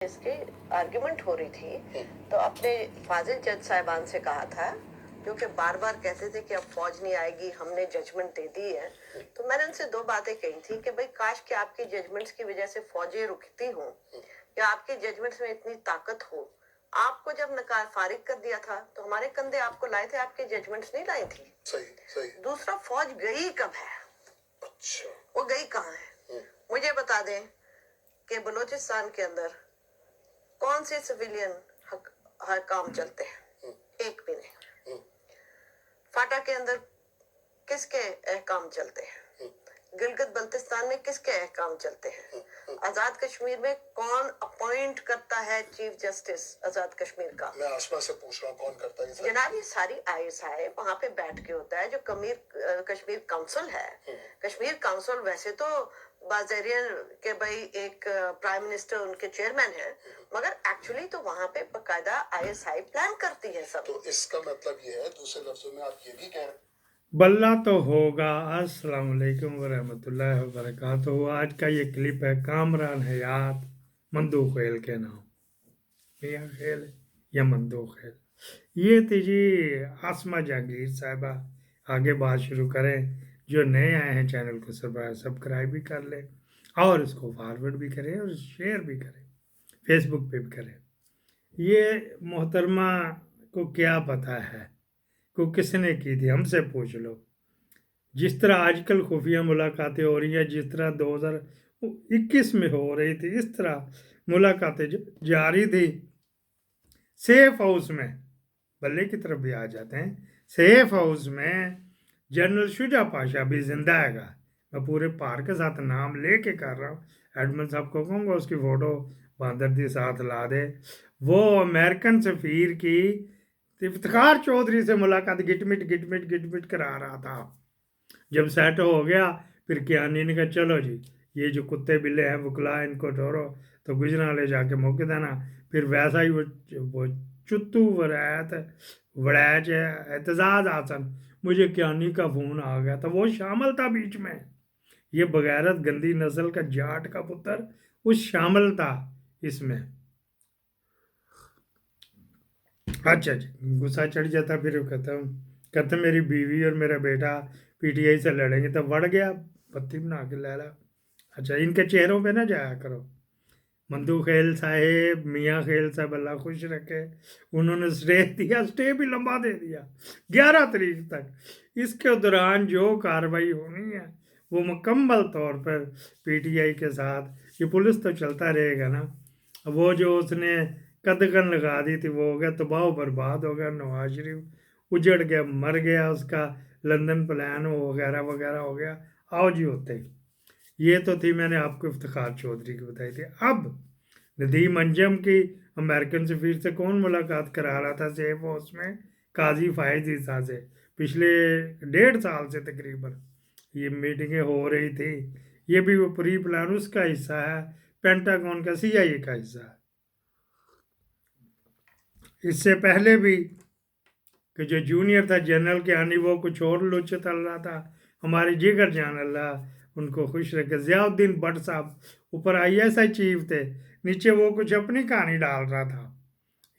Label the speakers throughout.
Speaker 1: इसके आर्ग्यूमेंट हो रही थी तो अपने फाजिल जज साहिबान से कहा था, जो कि बार बार कहते थे कि अब फौज नहीं आएगी, हमने जजमेंट दे दी है। तो मैंने उनसे दो बातें कही थी कि भाई काश कि आपकी जजमेंट्स की वजह से फौजें रुकती हों या आपकी जजमेंट्स में इतनी ताकत हो। आपको जब नकार फारिग कर दिया था तो हमारे कंधे आपको लाए थे, आपके जजमेंट्स नहीं लाई थी।
Speaker 2: सही सही।
Speaker 1: दूसरा, फौज गई कब है?
Speaker 2: अच्छा,
Speaker 1: वो गई कहाँ है? मुझे बता दें कि बलूचिस्तान के अंदर कौन से सिविलियन काम चलते हैं? एक भी नहीं। फाटा के अंदर किसके अहकाम चलते हैं? गिलगित बल्तिस्तान में किसके अहकाम चलते हैं? आजाद कश्मीर में कौन अपॉइंट करता है चीफ जस्टिस आजाद कश्मीर का?
Speaker 2: मैं आसमा से पूछ रहा हूँ कौन करता है?
Speaker 1: जनाब, ये सारी ISI वहां पे बैठ के होता है। जो कश्मीर काउंसिल है, कश्मीर काउंसिल वैसे तो बाज़ेरियन के भाई एक प्राइम मिनिस्टर उनके चेयरमैन है, मगर एक्चुअली तो वहां पे बकायदा ISI प्लान करती है सब।
Speaker 2: तो इसका मतलब ये है, दूसरे लफ्जों में आप ये भी कह रहे हैं
Speaker 3: बल्ला तो होगा। अस्सलाम वालेकुम वरहमतुल्लाहि वबरकातुहू। आज का ये क्लिप है कामरान हयात मंदू खेल के नाम, मियाँ खेल या मंदू खेल। ये थी जी आसमा जहांगीर साहिबा। आगे बात शुरू करें। जो नए आए हैं चैनल को सब्सक्राइब भी कर लें और इसको फॉरवर्ड भी करें और शेयर भी करें, फेसबुक पे भी करें। ये मोहतरमा को क्या पता है को किसने की थी, हमसे पूछ लो। जिस तरह आजकल खुफिया मुलाकातें हो रही हैं, जिस तरह 2021 में हो रही थी, इस तरह मुलाकातें जारी थी। सेफ हाउस में, बल्ले की तरफ भी आ जाते हैं, सेफ हाउस में जनरल शुजा पाशा भी जिंदा है। मैं पूरे पार के साथ नाम लेके कर रहा हूँ। एडमन साहब को कहूँगा उसकी फ़ोटो बहादुर के साथ ला दे। वो अमेरिकन सफ़ीर की इफ्तिखार चौधरी से मुलाकात गिटमिट करा रहा था। जब सेट हो गया, फिर कियानी ने कहा चलो जी, ये जो कुत्ते बिल्ले हैं वकला, इनको ठोरो तो गुजरा ले जाके मौके देना। फिर वैसा ही वो चुत्तू वड़ैच एतजाज आसन, मुझे कियानी का फ़ोन आ गया था, वो शामिल था बीच में। ये बगैरत गंदी नस्ल का जाट का पुत्र उस शामिल था इसमें। अच्छा जी, गुस्सा चढ़ जाता, फिर कहता मेरी बीवी और मेरा बेटा PTI से लड़ेंगे, तब बढ़ गया पत्ती बना के लैला। अच्छा, इनके चेहरों पे ना जाया करो। मंदू खेल साहेब, मियाँ खेल साहब अल्लाह खुश रखे, उन्होंने स्टे दिया, स्टे भी लंबा दे दिया 11 तारीख तक। इसके दौरान जो कार्रवाई होनी है वो मुकम्मल तौर पर PTI के साथ, ये पुलिस तो चलता रहेगा ना। वो जो उसने कदगन लगा दी थी वो हो गया तबाह बर्बाद हो गया। नवाज शरीफ उजड़ गया, मर गया, उसका लंदन प्लान वगैरह वगैरह हो गया। आओ जी होते ही। ये तो थी, मैंने आपको इफ्तिखार चौधरी की बताई थी। अब नदीम अंजम की अमेरिकन सफीर से कौन मुलाकात करा रहा था सेफ हाउस में? काजी फायज ईसा से। पिछले 1.5 साल से तकरीबन ये मीटिंगें हो रही थी। ये भी वो प्री प्लान उसका हिस्सा है, पेंटागन का CIA का हिस्सा है। इससे पहले भी कि जो जूनियर था जनरल के आनी, वो कुछ और लोचे तल रहा था। हमारे जिगर जान अल्लाह उनको खुश रखे, ज़ियाउद्दीन भट्ट साहब ऊपर ISI चीफ थे, नीचे वो कुछ अपनी कहानी डाल रहा था।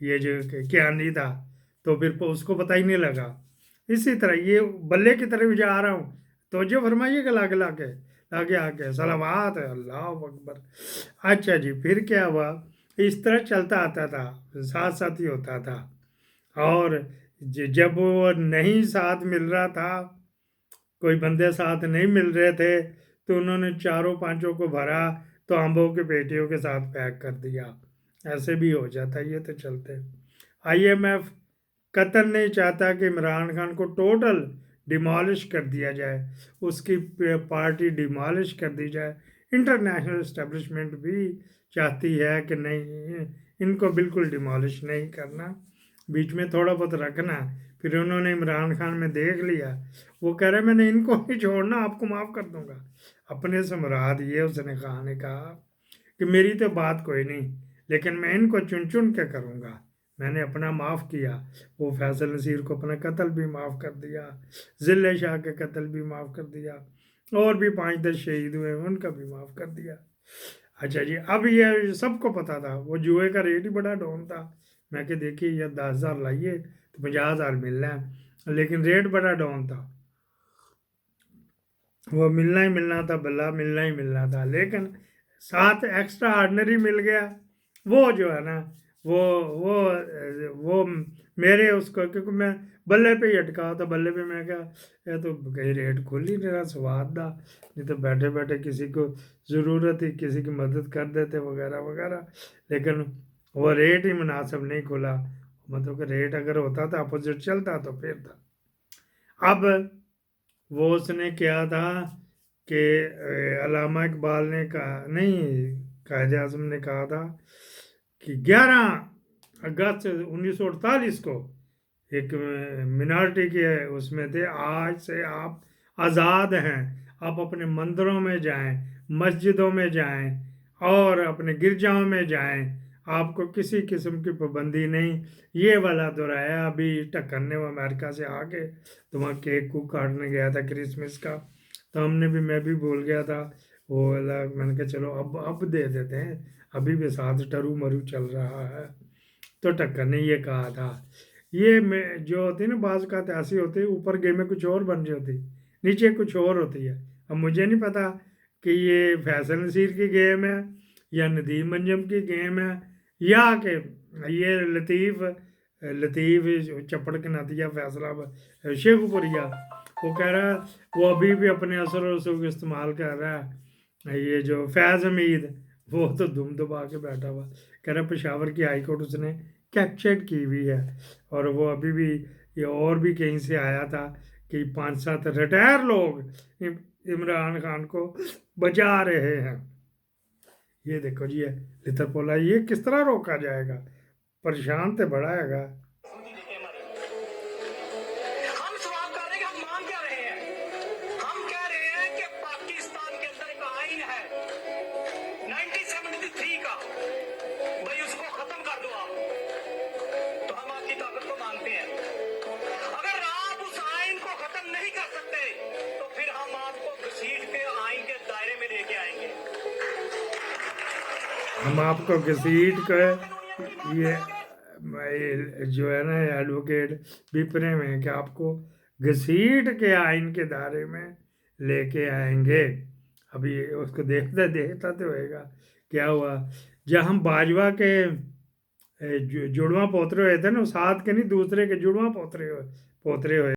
Speaker 3: ये जो कियानी था, तो फिर उसको पता ही नहीं लगा। इसी तरह ये बल्ले की तरफ जा रहा हूँ, तो जो फरमाइएगा लागे आके सलावात है, अल्लाह अकबर। अच्छा जी, फिर क्या हुआ? इस तरह चलता आता था, साथ साथ ही होता था। और जब वो नहीं साथ मिल रहा था, कोई बंदे साथ नहीं मिल रहे थे, तो उन्होंने चारों पांचों को भरा तो अम्बों के पेटियों के साथ पैक कर दिया। ऐसे भी हो जाता, ये तो चलते। IMF कतन नहीं चाहता कि इमरान खान को टोटल डिमॉलिश कर दिया जाए, उसकी पार्टी डिमॉलिश कर दी जाए। इंटरनेशनल इस्टेब्लिशमेंट भी चाहती है कि नहीं, इनको बिल्कुल डिमॉलिश नहीं करना, बीच में थोड़ा बहुत रखना। फिर उन्होंने इमरान खान में देख लिया, वो कह रहे मैंने इनको नहीं छोड़ना, आपको माफ़ कर दूंगा। अपने से मुराद ये उसने कहा कि मेरी तो बात कोई नहीं, लेकिन मैं इनको चुन चुन के करूँगा। मैंने अपना माफ़ किया, वो फैसल नसीर को अपना कत्ल भी माफ़ कर दिया, ज़िले शाह के कत्ल भी माफ़ कर दिया, और भी 5-10 शहीद हुए उनका भी माफ़ कर दिया। अच्छा जी, अब ये सबको पता था वो जुए का रेट ही बड़ा डाउन था। मैं कि देखिए ये 10,000 लाइए तो 50,000 मिल रहा है, लेकिन रेट बड़ा डाउन था, वो मिलना ही मिलना था, भला मिलना ही मिलना था, लेकिन साथ एक्स्ट्रा ऑर्डिनरी मिल गया। वो जो है ना वो वो मेरे उसको, क्योंकि मैं बल्ले पे ही अटका था, बल्ले पे मैं क्या, ये तो कहीं रेट खोल ही नहीं रहा, स्वाद था, नहीं तो बैठे बैठे किसी को ज़रूरत थी किसी की मदद कर देते वगैरह वगैरह, लेकिन वो रेट ही मुनासिब नहीं खुला। मतलब कि रेट अगर होता था अपोजिट चलता तो फिर था। अब वो उसने किया था कि अल्लामा इकबाल ने कहा, नहीं, कायदे आज़म ने कहा था कि 11 अगस्त 1948 को एक मिनार्टी के उसमें थे, आज से आप आज़ाद हैं, आप अपने मंदिरों में जाएं, मस्जिदों में जाएं और अपने गिरजाओं में जाएं, आपको किसी किस्म की पाबंदी नहीं। ये वाला दोहराया। अभी टक्कर ने वो अमेरिका से आके तो वहाँ केक को काटने गया था क्रिसमस का, तो मैं भी भूल गया था वो वाला। मैंने कहा चलो अब दे देते हैं, अभी भी साथ टरू मरू चल रहा है। तो टक्कर ने ये कहा था, ये जो होती है ना बाज़ का ऐसी होती है, ऊपर गेमें कुछ और बन रही होती, नीचे कुछ और होती है। अब मुझे नहीं पता कि ये फैसल नसीर की गेम है या नदीम मंजम की गेम है या कि ये लतीफ़ चप्पड़ के नतिया फैसला शेखपुरिया, वो कह रहा है वो अभी भी अपने असर रसूख इस्तेमाल कर रहा है। ये जो फैज़ हमीद वो तो दुम दबा के बैठा हुआ, कह रहा पेशावर की हाई कोर्ट उसने कैप्चर की हुई है, और वो अभी भी ये और भी कहीं से आया था कि 5-7 रिटायर लोग इमरान खान को बचा रहे हैं। ये देखो जी, ये लिथरपोला, ये किस तरह रोका जाएगा, परेशान तो बड़ा हैगा।
Speaker 4: हम सवाल कर रहे हैं कि हम मांग क्या रहे हैं। हम कह रहे हैं कि पाकिस्तान के अंदर एक आइन है 1973 का, भाई उसको खत्म कर दो आप, तो हम आपकी ताकत को मानते हैं। अगर आप उस आइन को खत्म नहीं कर सकते तो फिर हम आपको घसीट के आइन के दायरे में लेके आएंगे।
Speaker 3: हम आपको घसीट कर ये जो है ना एडवोकेट बिपरे में कि आपको घसीट के आइन के दायरे में लेके आएंगे। अभी उसको देखता देखता तो होएगा क्या हुआ। जब हम बाजवा के जुड़वा पोतरे हुए थे ना, साथ के नहीं दूसरे के जुड़वा पोतरे हुए